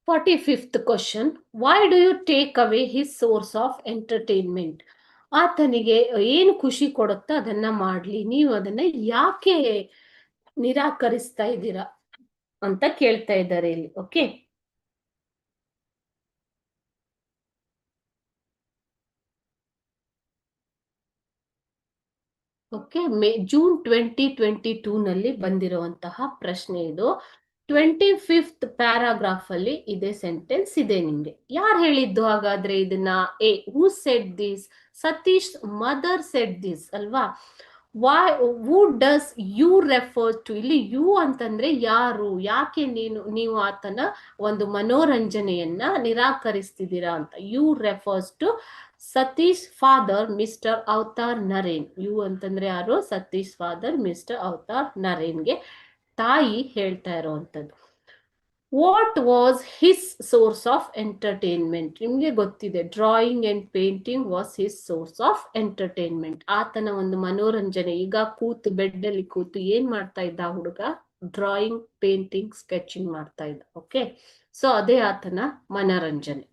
45th question. Why do you take away his source of entertainment? ಆತನಿಗೆ ಏನು ಖುಷಿ ಕೊಡುತ್ತೋ ಅದನ್ನ ಮಾಡ್ಲಿ, ನೀವು ಅದನ್ನ ಯಾಕೆ ನಿರಾಕರಿಸ್ತಾ ಇದ್ದೀರಾ ಅಂತ ಕೇಳ್ತಾ ಇದ್ದಾರೆ ಇಲ್ಲಿ. Okay, okay. ಜೂನ್ 2022 ನಲ್ಲಿ ಬಂದಿರುವಂತಹ ಪ್ರಶ್ನೆ ಇದು. 25th ಪ್ಯಾರಾಗ್ರಾಫ್ ಅಲ್ಲಿ ಇದೇ ಸೆಂಟೆನ್ಸ್ ಇದೆ. ನಿಮ್ಗೆ ಯಾರು ಹೇಳಿದ್ದು ಹಾಗಾದ್ರೆ ಇದನ್ನ? Who said this? Satish mother said this ಅಲ್ವಾ? Why, who does you refer to? ಇಲ್ಲಿ ಯು ಅಂತಂದ್ರೆ ಯಾರು, ಯಾಕೆ ನೀವು ಆತನ ಒಂದು ಮನೋರಂಜನೆಯನ್ನ ನಿರಾಕರಿಸ್ತಿದ್ದೀರಾ ಅಂತ. You refers to Satish father mister Avatar Naren. You ಅಂತಂದ್ರೆ ಯಾರು? ಸತೀಶ್ ಫಾದರ್ ಮಿಸ್ಟರ್ ಅವತಾರ್ ನರೇನ್ಗೆ ತಾಯಿ ಹೇಳ್ತಾ ಇರೋವಂಥದ್ದು. What was his source of entertainment? ನಿಮ್ಗೆ ಗೊತ್ತಿದೆ, drawing and painting was his source of entertainment. ಆತನ ಒಂದು ಮನೋರಂಜನೆ. ಈಗ ಕೂತು ಬೆಡ್ ಅಲ್ಲಿ ಕೂತು ಏನ್ ಮಾಡ್ತಾ ಇದ್ದ ಹುಡುಗ? ಡ್ರಾಯಿಂಗ್, ಪೇಂಟಿಂಗ್, ಸ್ಕೆಚಿಂಗ್ ಮಾಡ್ತಾ ಇದ್ದ. ಓಕೆ, ಸೊ ಅದೇ ಆತನ ಮನೋರಂಜನೆ.